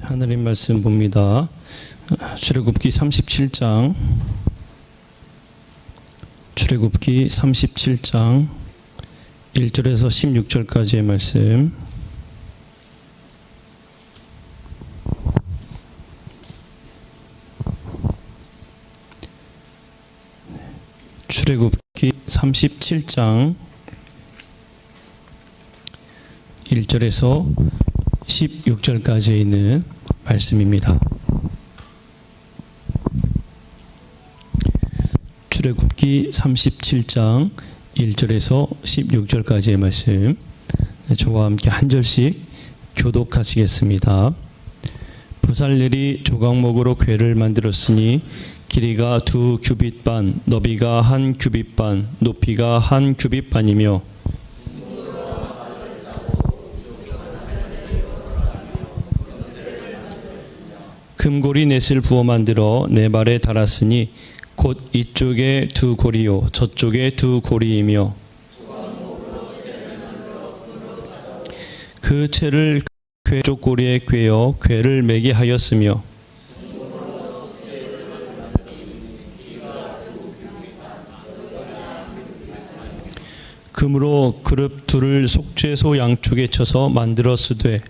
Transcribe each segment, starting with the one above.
하늘의 말씀 봅니다. 출애굽기 37장 1절에서 16절까지의 말씀. 출애굽기 37장 1절에서 16절까지에 있는 말씀입니다. 출애굽기 37장 1절에서 16절까지의 말씀, 저와 함께 한 절씩 교독하시겠습니다. 부살렐이 조각목으로 궤를 만들었으니 길이가 2 규빗 반, 너비가 1 규빗 반, 높이가 1 규빗 반이며 금고리 넷을 부어 만들어 네 발에 달았으니 곧 이쪽에 2 고리요 저쪽에 2 고리이며 그 채를 궤 쪽 고리에 꿰어 궤를 매게 하였으며 금으로 그룹 둘을 속죄소 양쪽에 쳐서 만들었으되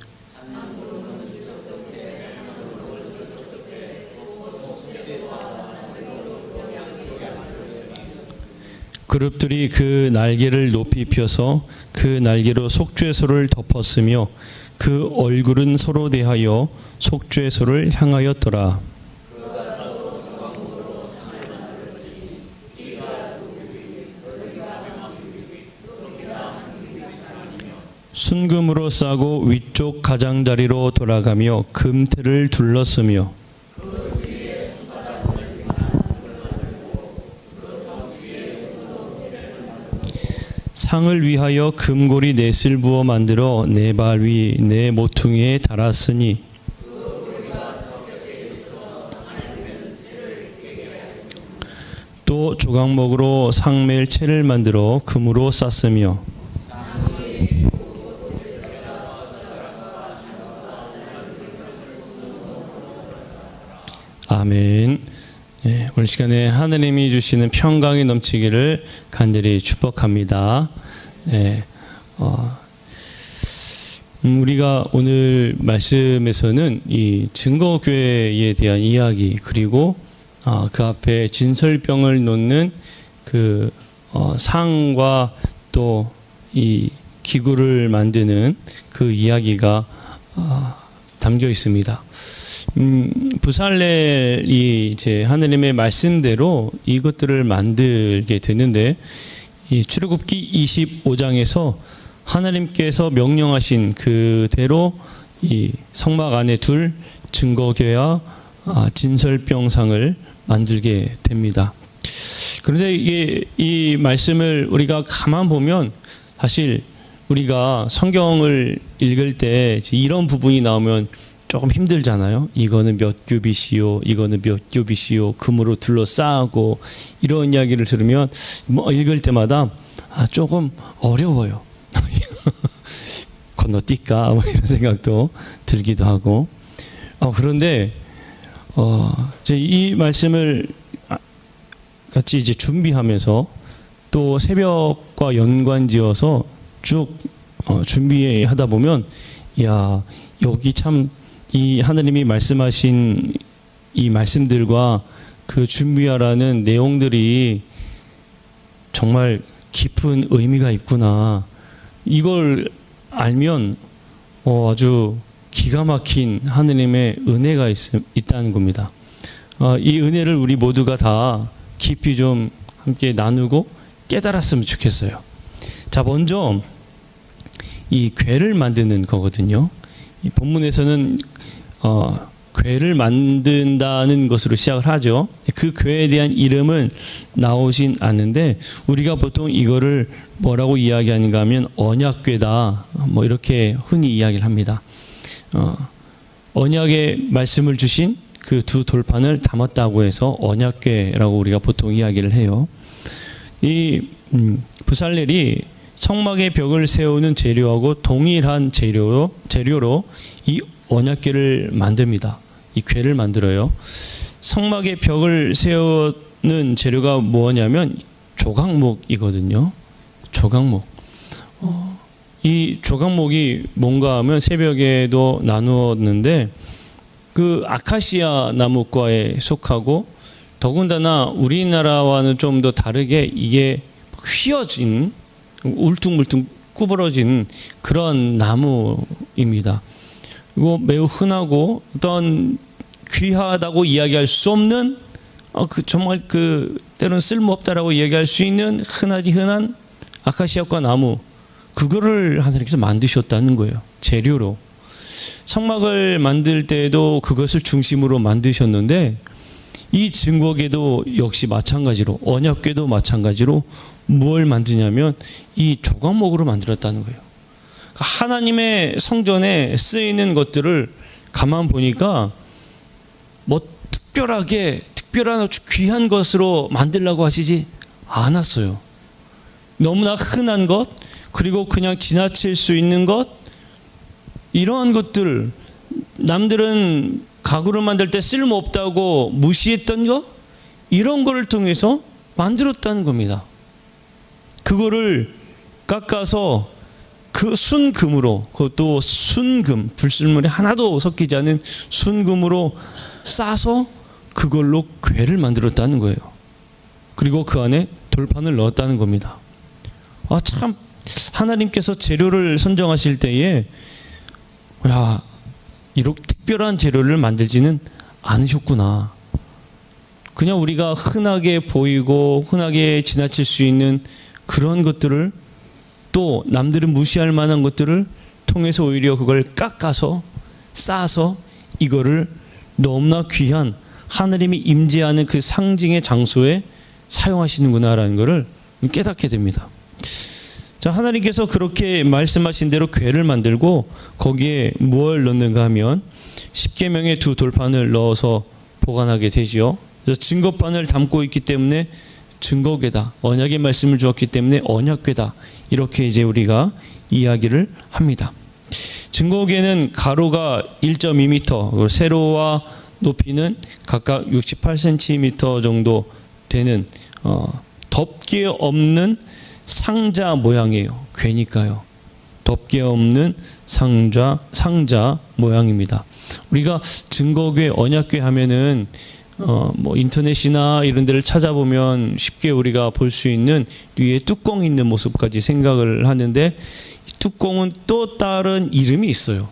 그룹들이 그 날개를 높이 펴서 그 날개로 속죄소를 덮었으며 그 얼굴은 서로 대하여 속죄소를 향하였더라. 순금으로 싸고 위쪽 가장자리로 돌아가며 금태를 둘렀으며 상을 위하여 금고리 넷을 부어 만들어 네 발 위 네 모퉁이에 달았으니 또 조각목으로 상멜 채를 만들어 금으로 쌌으며 아멘. 네, 오늘 시간에 하느님이 주시는 평강이 넘치기를 간절히 축복합니다. 네, 우리가 오늘 말씀에서는 이 증거교회에 대한 이야기, 그리고 그 앞에 진설병을 놓는 그 상과 또 이 기구를 만드는 그 이야기가 담겨 있습니다. 부살렐이 이제 하느님의 말씀대로 이것들을 만들게 되는데, 이 출애굽기 25장에서 하나님께서 명령하신 그대로 이 성막 안에 둘 증거궤와 진설병상을 만들게 됩니다. 그런데 이 말씀을 우리가 가만 보면 사실 우리가 성경을 읽을 때 이런 부분이 나오면 조금 힘들잖아요. 이거는 몇 규빗이요, 이거는 몇 규빗이요, 금으로 둘러싸고 이런 이야기를 들으면 뭐 읽을 때마다 조금 어려워요. 건너뛸까 뭐 이런 생각도 들기도 하고. 그런데 이제 이 말씀을 같이 이제 준비하면서 또 새벽과 연관지어서 쭉 준비하다 보면, 야, 여기 참 이 하느님이 말씀하신 이 말씀들과 그 준비하라는 내용들이 정말 깊은 의미가 있구나. 이걸 알면 아주 기가 막힌 하느님의 은혜가 있다는 겁니다. 이 은혜를 우리 모두가 다 깊이 좀 함께 나누고 깨달았으면 좋겠어요. 자, 먼저 이 궤를 만드는 거거든요. 이 본문에서는 궤를 만든다는 것으로 시작을 하죠. 그 궤에 대한 이름은 나오진 않는데, 우리가 보통 이거를 뭐라고 이야기하는가 하면 언약궤다, 뭐 이렇게 흔히 이야기를 합니다. 언약의 말씀을 주신 그 두 돌판을 담았다고 해서 언약궤라고 우리가 보통 이야기를 해요. 이 부살렐이 성막의 벽을 세우는 재료하고 동일한 재료로 이 언약궤를 만듭니다. 이 궤를 만들어요. 성막의 벽을 세우는 재료가 뭐냐면 조각목이거든요. 조각목. 이 조각목이 뭔가 하면 새벽에도 나누었는데 그 아카시아 나무과에 속하고 더군다나 우리나라와는 좀 더 다르게 이게 휘어진 울퉁불퉁 구부러진 그런 나무입니다. 그리고 매우 흔하고 어떤 귀하다고 이야기할 수 없는 정말 때로는 쓸모없다라고 이야기할 수 있는 흔한 아카시아과 나무, 그거를 하나님께서 만드셨다는 거예요. 재료로. 성막을 만들 때에도 그것을 중심으로 만드셨는데 이 증거궤도 역시 마찬가지로, 언약궤도 마찬가지로 뭘 만드냐면 이 조각목으로 만들었다는 거예요. 하나님의 성전에 쓰이는 것들을 가만 보니까 뭐 특별한 아주 귀한 것으로 만들려고 하시지 않았어요. 너무나 흔한 것, 그리고 그냥 지나칠 수 있는 것, 이러한 것들, 남들은 가구를 만들 때 쓸모없다고 무시했던 것, 이런 거를 통해서 만들었다는 겁니다. 그거를 깎아서 그 순금으로, 그것도 순금, 불순물이 하나도 섞이지 않은 순금으로 싸서 그걸로 궤를 만들었다는 거예요. 그리고 그 안에 돌판을 넣었다는 겁니다. 참 하나님께서 재료를 선정하실 때에 이렇게 특별한 재료를 만들지는 않으셨구나. 그냥 우리가 흔하게 보이고 흔하게 지나칠 수 있는 그런 것들을, 또 남들은 무시할 만한 것들을 통해서 오히려 그걸 깎아서 싸서 이거를 너무나 귀한 하나님이 임재하는 그 상징의 장소에 사용하시는구나라는 것을 깨닫게 됩니다. 자, 하나님께서 그렇게 말씀하신 대로 궤를 만들고 거기에 무엇을 넣는가 하면 십계명의 두 돌판을 넣어서 보관하게 되지요. 그래서 증거판을 담고 있기 때문에 증거궤다, 언약의 말씀을 주었기 때문에 언약궤다, 이렇게 이제 우리가 이야기를 합니다. 증거궤는 가로가 1.2m, 세로와 높이는 각각 68cm 정도 되는 덮개 없는 상자 모양이에요. 궤니까요. 덮개 없는 상자 모양입니다. 우리가 증거궤, 언약궤 하면은 뭐 인터넷이나 이런 데를 찾아보면 쉽게 우리가 볼 수 있는 위에 뚜껑이 있는 모습까지 생각을 하는데, 뚜껑은 또 다른 이름이 있어요.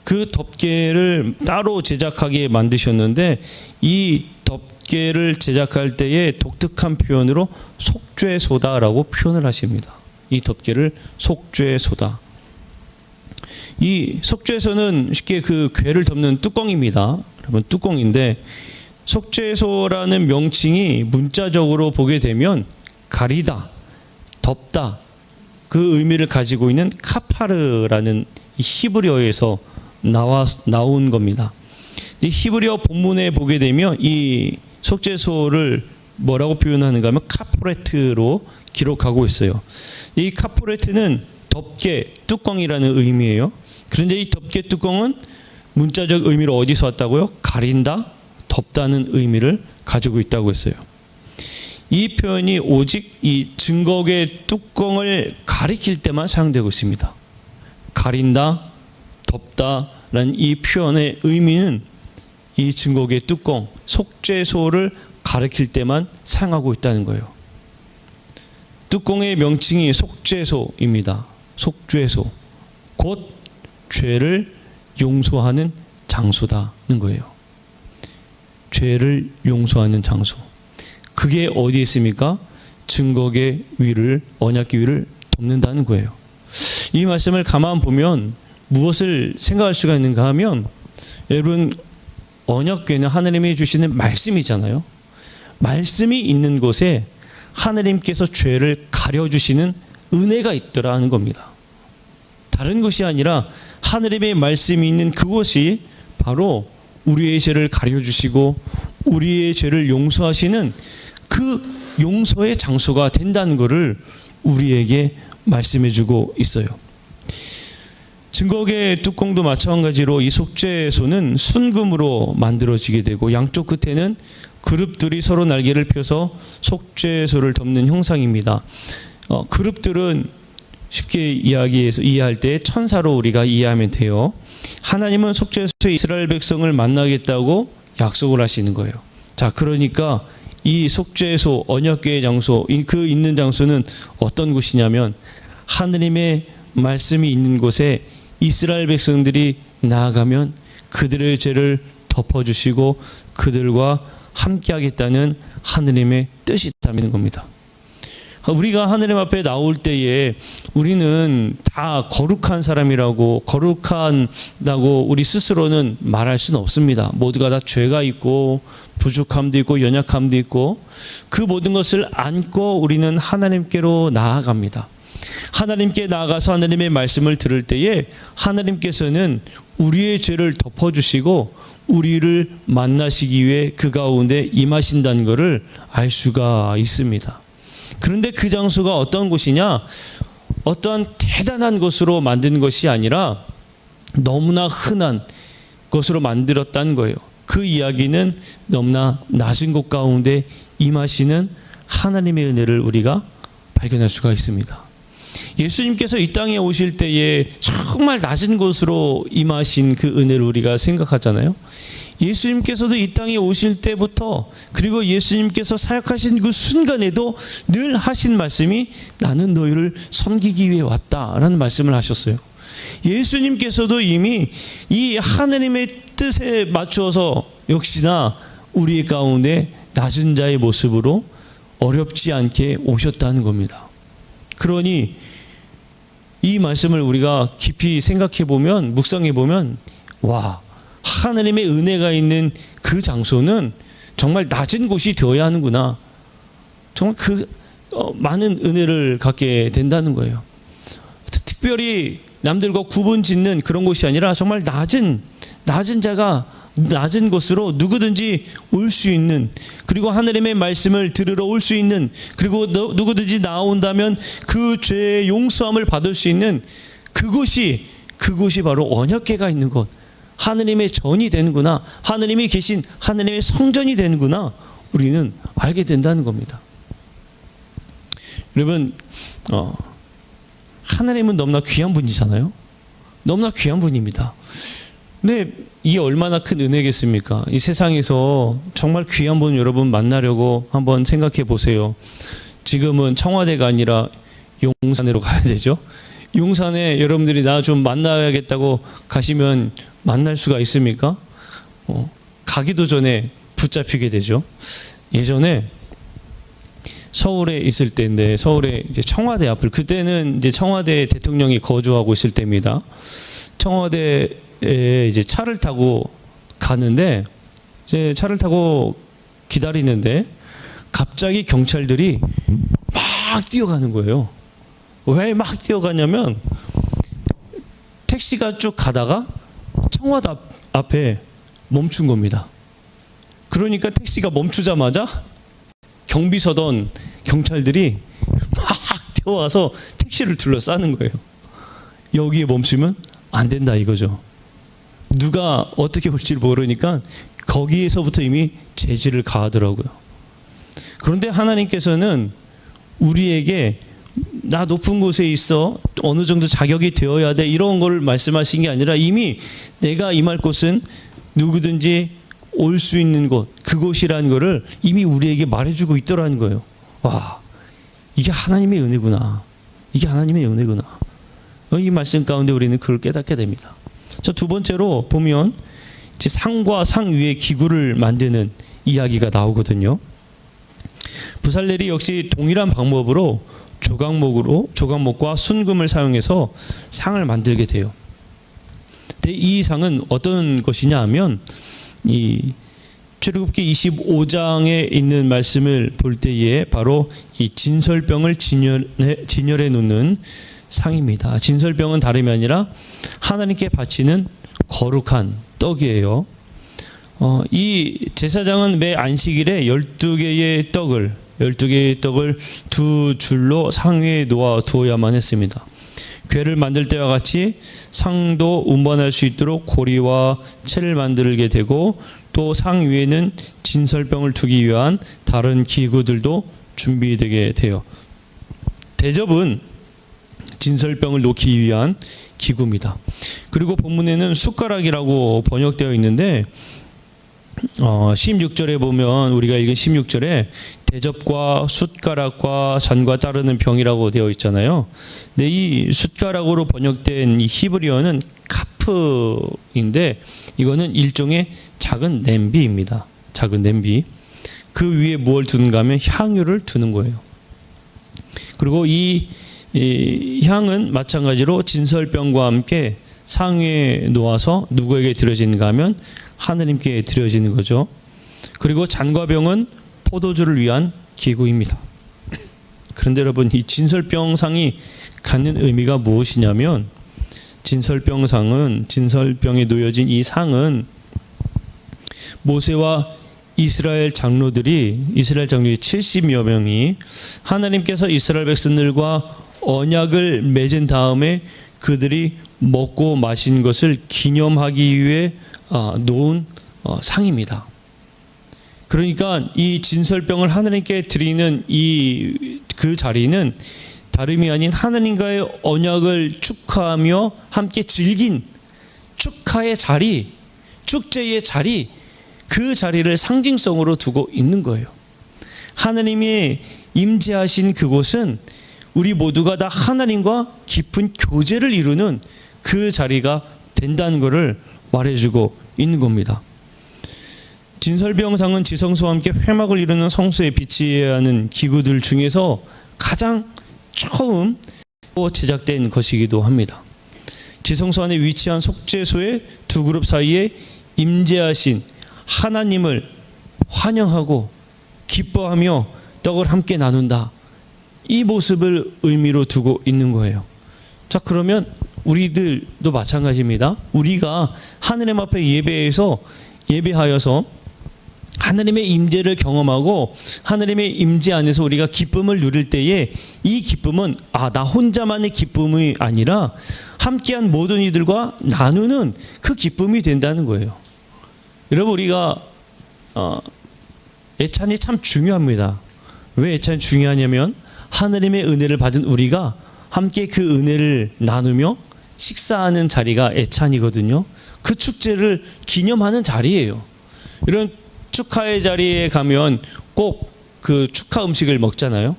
그 덮개를 따로 제작하게 만드셨는데 이 덮개를 제작할 때에 독특한 표현으로 속죄소다라고 표현을 하십니다. 이 덮개를 속죄소다. 이 속죄소는 쉽게 그 궤를 덮는 뚜껑입니다. 여러분, 뚜껑인데 속죄소라는 명칭이 문자적으로 보게 되면 가리다, 덮다, 그 의미를 가지고 있는 카파르라는 히브리어에서 나온 겁니다. 히브리어 본문에 보게 되면 이 속죄소를 뭐라고 표현하는가 하면 카포레트로 기록하고 있어요. 이 카포레트는 덮개, 뚜껑이라는 의미예요. 그런데 이 덮개 뚜껑은 문자적 의미로 어디서 왔다고요? 가린다, 덮다는 의미를 가지고 있다고 했어요. 이 표현이 오직 이 증거궤 뚜껑을 가리킬 때만 사용되고 있습니다. 가린다, 덮다라는 이 표현의 의미는 이 증거궤 뚜껑, 속죄소를 가리킬 때만 사용하고 있다는 거예요. 뚜껑의 명칭이 속죄소입니다. 속죄소, 곧 죄를 용서하는 장소다는 거예요. 죄를 용서하는 장소. 그게 어디에 있습니까? 증거궤 위를, 언약궤 위를 덮는다는 거예요. 이 말씀을 가만 보면 무엇을 생각할 수가 있는가 하면, 여러분, 언약궤는 하나님이 주시는 말씀이잖아요. 말씀이 있는 곳에 하나님께서 죄를 가려주시는 은혜가 있더라는 겁니다. 다른 것이 아니라 하나님의 말씀이 있는 그곳이 바로 우리의 죄를 가려주시고 우리의 죄를 용서하시는 그 용서의 장소가 된다는 것을 우리에게 말씀해주고 있어요. 증거의 뚜껑도 마찬가지로 이 속죄소는 순금으로 만들어지게 되고 양쪽 끝에는 그룹들이 서로 날개를 펴서 속죄소를 덮는 형상입니다. 그룹들은 쉽게 이해할 때 천사로 우리가 이해하면 돼요. 하나님은 속죄소에 이스라엘 백성을 만나겠다고 약속을 하시는 거예요. 자, 그러니까 이 속죄소, 언약궤의 장소, 그 있는 장소는 어떤 곳이냐면 하느님의 말씀이 있는 곳에 이스라엘 백성들이 나아가면 그들의 죄를 덮어주시고 그들과 함께하겠다는 하느님의 뜻이 있다는 겁니다. 우리가 하느님 앞에 나올 때에 우리는 다 거룩한 사람이라고, 거룩한다고 우리 스스로는 말할 수는 없습니다. 모두가 다 죄가 있고 부족함도 있고 연약함도 있고 그 모든 것을 안고 우리는 하나님께로 나아갑니다. 하나님께 나아가서 하나님의 말씀을 들을 때에 하나님께서는 우리의 죄를 덮어주시고 우리를 만나시기 위해 그 가운데 임하신다는 것을 알 수가 있습니다. 그런데 그 장소가 어떤 곳이냐? 어떠한 대단한 것으로 만든 것이 아니라 너무나 흔한 것으로 만들었다는 거예요. 그 이야기는 너무나 낮은 곳 가운데 임하시는 하나님의 은혜를 우리가 발견할 수가 있습니다. 예수님께서 이 땅에 오실 때에 정말 낮은 곳으로 임하신 그 은혜를 우리가 생각하잖아요. 예수님께서도 이 땅에 오실 때부터 그리고 예수님께서 사역하신 그 순간에도 늘 하신 말씀이 나는 너희를 섬기기 위해 왔다라는 말씀을 하셨어요. 예수님께서도 이미 이 하나님의 뜻에 맞추어서 역시나 우리 가운데 낮은 자의 모습으로 어렵지 않게 오셨다는 겁니다. 그러니 이 말씀을 우리가 깊이 생각해 보면, 묵상해 보면, 와, 하나님의 은혜가 있는 그 장소는 정말 낮은 곳이 되어야 하는구나. 정말 많은 은혜를 갖게 된다는 거예요. 특별히 남들과 구분 짓는 그런 곳이 아니라 정말 낮은 자가 낮은 곳으로 누구든지 올 수 있는, 그리고 하나님의 말씀을 들으러 올 수 있는, 그리고 누구든지 나온다면 그 죄의 용서함을 받을 수 있는 그곳이 바로 언약궤가 있는 곳, 하나님의 전이 되는구나, 하나님이 계신 하나님의 성전이 되는구나, 우리는 알게 된다는 겁니다. 여러분, 하나님은 너무나 귀한 분이잖아요. 너무나 귀한 분입니다. 근데 이게 얼마나 큰 은혜겠습니까? 이 세상에서 정말 귀한 분 여러분 만나려고 한번 생각해 보세요. 지금은 청와대가 아니라 용산으로 가야 되죠. 용산에 여러분들이 나 좀 만나야겠다고 가시면 만날 수가 있습니까? 가기도 전에 붙잡히게 되죠. 예전에 서울에 있을 때인데, 서울에 이제 청와대 앞을, 그때는 이제 청와대 대통령이 거주하고 있을 때입니다. 청와대에 이제 차를 타고 가는데, 이제 차를 타고 기다리는데 갑자기 경찰들이 막 뛰어가는 거예요. 왜 막 뛰어가냐면 택시가 쭉 가다가 청와대 앞에 멈춘 겁니다. 그러니까 택시가 멈추자마자 경비 서던 경찰들이 막 뛰어와서 택시를 둘러싸는 거예요. 여기에 멈추면 안 된다 이거죠. 누가 어떻게 올지 모르니까 거기에서부터 이미 제지를 가하더라고요. 그런데 하나님께서는 우리에게 나 높은 곳에 있어, 어느 정도 자격이 되어야 돼, 이런 걸 말씀하신 게 아니라 이미 내가 임할 곳은 누구든지 올 수 있는 곳, 그곳이라는 것을 이미 우리에게 말해주고 있더라는 거예요. 와, 이게 하나님의 은혜구나. 이게 하나님의 은혜구나. 이 말씀 가운데 우리는 그걸 깨닫게 됩니다. 자, 두 번째로 보면 이제 상과 상 위에 기구를 만드는 이야기가 나오거든요. 부살렐이 역시 동일한 방법으로 조각목과 순금을 사용해서 상을 만들게 돼요. 근데 이 상은 어떤 것이냐 하면 이 출애굽기 25장에 있는 말씀을 볼 때에 바로 이 진설병을 진열해 놓는 상입니다. 진설병은 다름이 아니라 하나님께 바치는 거룩한 떡이에요. 이 제사장은 매 안식일에 12개의 떡을 12개의 떡을 두 줄로 상 위에 놓아 두어야만 했습니다. 궤를 만들 때와 같이 상도 운반할 수 있도록 고리와 채를 만들게 되고, 또 상 위에는 진설병을 두기 위한 다른 기구들도 준비되게 돼요. 대접은 진설병을 놓기 위한 기구입니다. 그리고 본문에는 숟가락이라고 번역되어 있는데 16절에 보면, 우리가 읽은 16절에 대접과 숟가락과 잔과 따르는 병이라고 되어 있잖아요. 근데 이 숟가락으로 번역된 이 히브리어는 카프인데, 이거는 일종의 작은 냄비입니다. 작은 냄비. 그 위에 무엇을 두는가 하면 향유를 두는 거예요. 그리고 이 향은 마찬가지로 진설병과 함께 상 위에 놓아서 누구에게 드려지는가 하면 하느님께 드려지는 거죠. 그리고 잔과 병은 포도주를 위한 기구입니다. 그런데 여러분, 이 진설병상이 갖는 의미가 무엇이냐면, 진설병에 놓여진 이 상은 모세와 이스라엘 장로들이 70여 명이 하나님께서 이스라엘 백성들과 언약을 맺은 다음에 그들이 먹고 마신 것을 기념하기 위해 놓은 상입니다. 그러니까 이 진설병을 하나님께 드리는 그 자리는 다름이 아닌 하나님과의 언약을 축하하며 함께 즐긴 축하의 자리, 축제의 자리, 그 자리를 상징성으로 두고 있는 거예요. 하나님이 임재하신 그곳은 우리 모두가 다 하나님과 깊은 교제를 이루는 그 자리가 된다는 것을 말해주고 있는 겁니다. 진설병상은 지성소와 함께 회막을 이루는 성소에 비치해야 하는 기구들 중에서 가장 처음 제작된 것이기도 합니다. 지성소 안에 위치한 속죄소의 두 그룹 사이에 임재하신 하나님을 환영하고 기뻐하며 떡을 함께 나눈다. 이 모습을 의미로 두고 있는 거예요. 자, 그러면 우리들도 마찬가지입니다. 우리가 하느님 앞에 예배하여서 하나님의 임재를 경험하고 하나님의 임재 안에서 우리가 기쁨을 누릴 때에 이 기쁨은 나 혼자만의 기쁨이 아니라 함께한 모든 이들과 나누는 그 기쁨이 된다는 거예요. 여러분, 우리가 애찬이 참 중요합니다. 왜 애찬이 중요하냐면 하나님의 은혜를 받은 우리가 함께 그 은혜를 나누며 식사하는 자리가 애찬이거든요. 그 축제를 기념하는 자리예요. 이런 축하의 자리에 가면 꼭 그 축하 음식을 먹잖아요.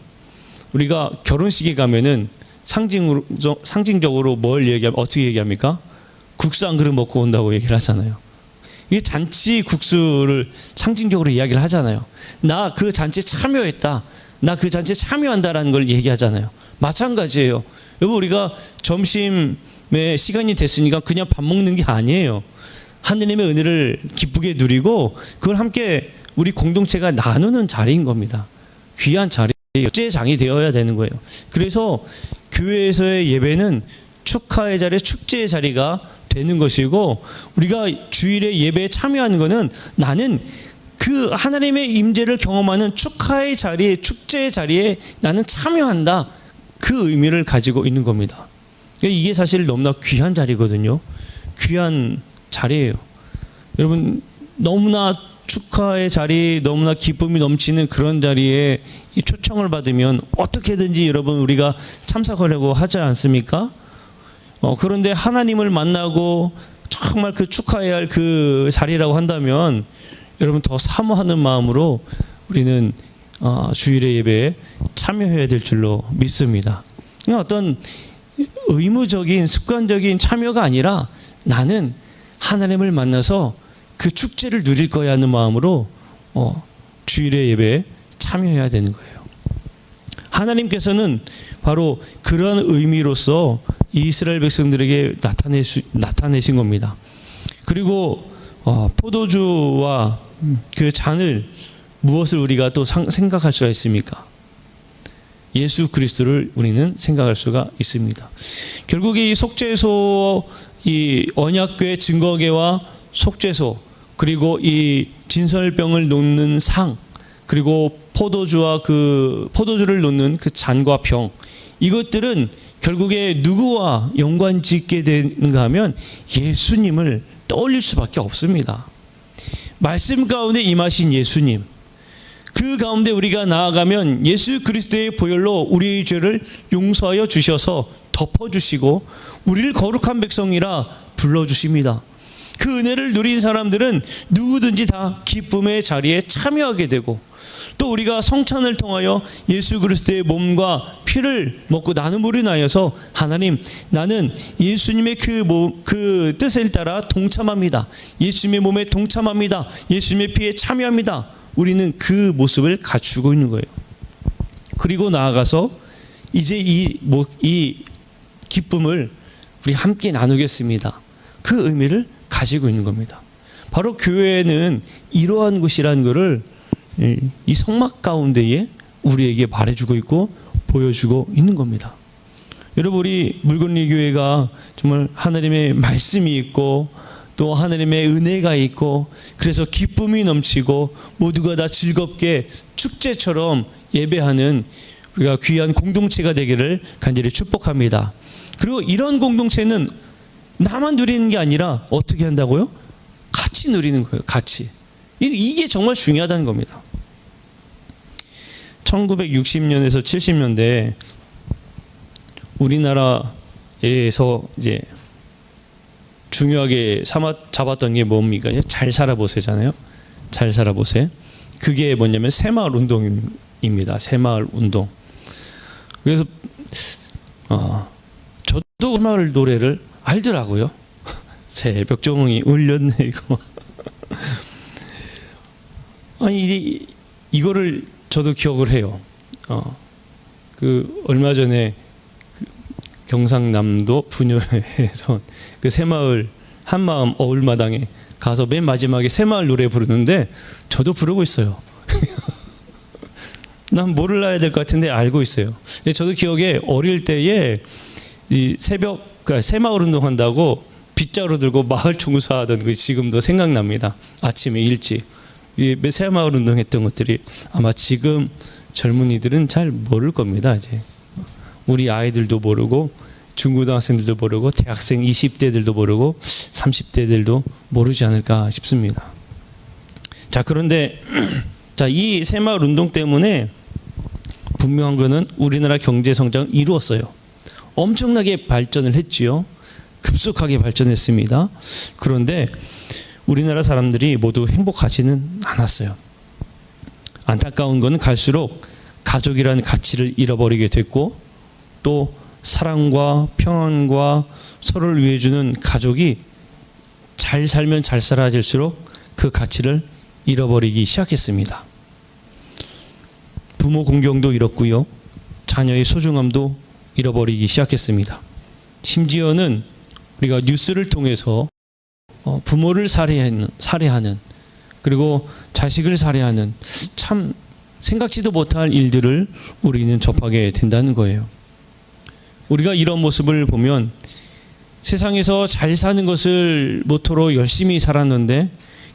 우리가 결혼식에 가면은 상징적으로 어떻게 얘기합니까? 국수 한 그릇 먹고 온다고 얘기를 하잖아요. 이 잔치 국수를 상징적으로 이야기를 하잖아요. 나 그 잔치에 참여했다. 나 그 잔치에 참여한다라는 걸 얘기하잖아요. 마찬가지예요. 여러분, 우리가 점심에 시간이 됐으니까 그냥 밥 먹는 게 아니에요. 하느님의 은혜를 기쁘게 누리고 그걸 함께 우리 공동체가 나누는 자리인 겁니다. 귀한 자리예요. 축제의 장이 되어야 되는 거예요. 그래서 교회에서의 예배는 축하의 자리, 축제의 자리가 되는 것이고, 우리가 주일에 예배에 참여하는 것은 나는 그 하나님의 임재를 경험하는 축하의 자리에, 축제의 자리에 나는 참여한다. 그 의미를 가지고 있는 겁니다. 이게 사실 너무나 귀한 자리거든요. 귀한 자리예요. 여러분, 너무나 축하의 자리, 너무나 기쁨이 넘치는 그런 자리에 이 초청을 받으면 어떻게든지 여러분 우리가 참석하려고 하지 않습니까? 그런데 하나님을 만나고 정말 그 축하해야 할 그 자리라고 한다면 여러분 더 사모하는 마음으로 우리는 주일의 예배에 참여해야 될 줄로 믿습니다. 어떤 의무적인 습관적인 참여가 아니라 나는 하나님을 만나서 그 축제를 누릴 거야 하는 마음으로 주일의 예배에 참여해야 되는 거예요. 하나님께서는 바로 그런 의미로서 이스라엘 백성들에게 나타내신 겁니다. 그리고 포도주와 그 잔을 무엇을 우리가 또 생각할 수가 있습니까? 예수 그리스도를 우리는 생각할 수가 있습니다. 결국에 이 속죄소, 이 언약궤 증거궤와 속죄소, 그리고 이 진설병을 놓는 상, 그리고 포도주와 그 포도주를 놓는 그 잔과 병, 이것들은 결국에 누구와 연관 짓게 되는가 하면 예수님을 떠올릴 수밖에 없습니다. 말씀 가운데 임하신 예수님, 그 가운데 우리가 나아가면 예수 그리스도의 보혈로 우리의 죄를 용서하여 주셔서 덮어주시고 우리를 거룩한 백성이라 불러주십니다. 그 은혜를 누린 사람들은 누구든지 다 기쁨의 자리에 참여하게 되고, 또 우리가 성찬을 통하여 예수 그리스도의 몸과 피를 먹고 나눔으로 인하여서 하나님, 나는 예수님의 그 뜻을 따라 동참합니다. 예수님의 몸에 동참합니다. 예수님의 피에 참여합니다. 우리는 그 모습을 갖추고 있는 거예요. 그리고 나아가서 이제 이 기쁨을 우리 함께 나누겠습니다. 그 의미를 가지고 있는 겁니다. 바로 교회는 이러한 곳이라는 것을 이 성막 가운데에 우리에게 말해주고 있고 보여주고 있는 겁니다. 여러분, 우리 물건리 교회가 정말 하나님의 말씀이 있고 또 하나님의 은혜가 있고, 그래서 기쁨이 넘치고 모두가 다 즐겁게 축제처럼 예배하는 우리가 귀한 공동체가 되기를 간절히 축복합니다. 그리고 이런 공동체는 나만 누리는 게 아니라 어떻게 한다고요? 같이 누리는 거예요. 같이. 이게 정말 중요하다는 겁니다. 1960년에서 70년대 우리나라에서 이제 중요하게 잡았던 게 뭡니까? 잘 살아보세잖아요. 잘 살아보세. 그게 뭐냐면 새마을 운동입니다. 새마을 운동. 그래서 저도 새마을 노래를 알더라고요. 새벽종이 울렸네고. 아니 이거를 저도 기억을 해요. 그 얼마 전에 그 경상남도 분유에서 그 새마을 한마음 어울마당에 가서 맨 마지막에 새마을 노래 부르는데 저도 부르고 있어요. 난 몰라야 될 것 같은데 알고 있어요. 저도 기억에 어릴 때에 이 그러니까 새마을 운동한다고 빗자루 들고 마을 청소하던 그 지금도 생각납니다. 아침에 일찍 이 새마을 운동했던 것들이 아마 지금 젊은이들은 잘 모를 겁니다. 이제 우리 아이들도 모르고 중고등학생들도 모르고 대학생 20대들도 모르고 30대들도 모르지 않을까 싶습니다. 자, 그런데 자, 이 새마을 운동 때문에 분명한 것은 우리나라 경제 성장 이루었어요. 엄청나게 발전을 했지요. 급속하게 발전했습니다. 그런데 우리나라 사람들이 모두 행복하지는 않았어요. 안타까운 것은 갈수록 가족이라는 가치를 잃어버리게 됐고, 또 사랑과 평안과 서로를 위해 주는 가족이 잘 살면 잘 살아질수록 그 가치를 잃어버리기 시작했습니다. 부모 공경도 잃었고요. 자녀의 소중함도 잃어버리기 시작했습니다. 심지어는 우리가 뉴스를 통해서 부모를 살해하는 그리고 자식을 살해하는 참 생각지도 못할 일들을 우리는 접하게 된다는 거예요. 우리가 이런 모습을 보면 세상에서 잘 사는 것을 모토로 열심히 살았는데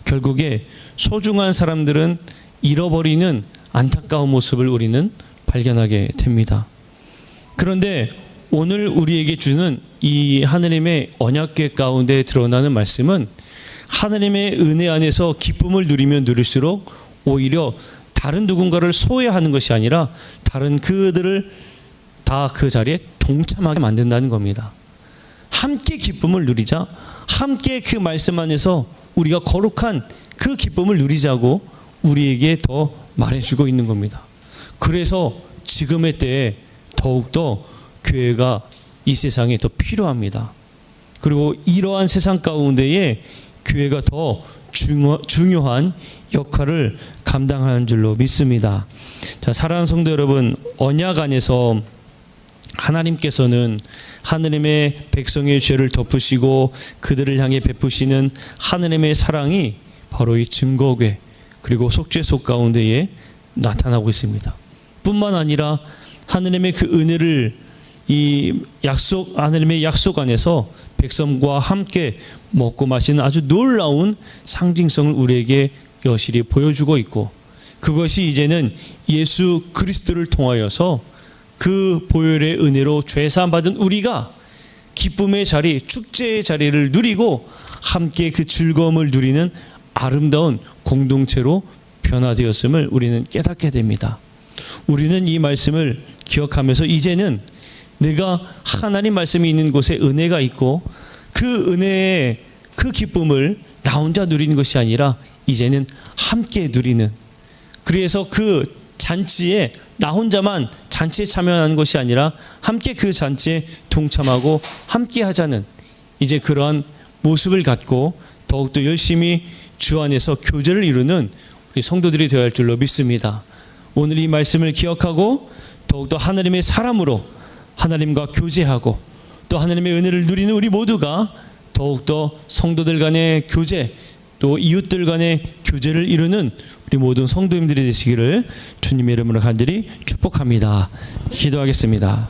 결국에 소중한 사람들은 잃어버리는 안타까운 모습을 우리는 발견하게 됩니다. 그런데 오늘 우리에게 주는 이 하느님의 언약궤 가운데 드러나는 말씀은 하느님의 은혜 안에서 기쁨을 누리면 누릴수록 오히려 다른 누군가를 소외하는 것이 아니라 다른 그들을 다 그 자리에 동참하게 만든다는 겁니다. 함께 기쁨을 누리자, 함께 그 말씀 안에서 우리가 거룩한 그 기쁨을 누리자고 우리에게 더 말해주고 있는 겁니다. 그래서 지금의 때에 더욱더 교회가 이 세상에 더 필요합니다. 그리고 이러한 세상 가운데에 교회가 더 중요한 역할을 감당하는 줄로 믿습니다. 자, 사랑하는 성도 여러분, 언약 안에서 하나님께서는 하느님의 백성의 죄를 덮으시고 그들을 향해 베푸시는 하느님의 사랑이 바로 이 증거궤 그리고 속죄소 가운데에 나타나고 있습니다. 뿐만 아니라 하느님의 그 은혜를 이 하느님의 약속 안에서 백성과 함께 먹고 마시는 아주 놀라운 상징성을 우리에게 여실히 보여주고 있고, 그것이 이제는 예수 그리스도를 통하여서 그 보혈의 은혜로 죄사함 받은 우리가 기쁨의 자리, 축제의 자리를 누리고 함께 그 즐거움을 누리는 아름다운 공동체로 변화되었음을 우리는 깨닫게 됩니다. 우리는 이 말씀을 기억하면서 이제는 내가 하나님 말씀이 있는 곳에 은혜가 있고 그 은혜의 그 기쁨을 나 혼자 누리는 것이 아니라 이제는 함께 누리는, 그래서 그 잔치에 나 혼자만 잔치에 참여하는 것이 아니라 함께 그 잔치에 동참하고 함께 하자는 이제 그러한 모습을 갖고 더욱더 열심히 주 안에서 교제를 이루는 우리 성도들이 되어야 할 줄로 믿습니다. 오늘 이 말씀을 기억하고 더욱더 하나님의 사람으로 하나님과 교제하고 또 하나님의 은혜를 누리는 우리 모두가 더욱더 성도들 간의 교제, 또 이웃들 간의 교제를 이루는 우리 모든 성도님들이 되시기를 주님의 이름으로 간절히 축복합니다. 기도하겠습니다.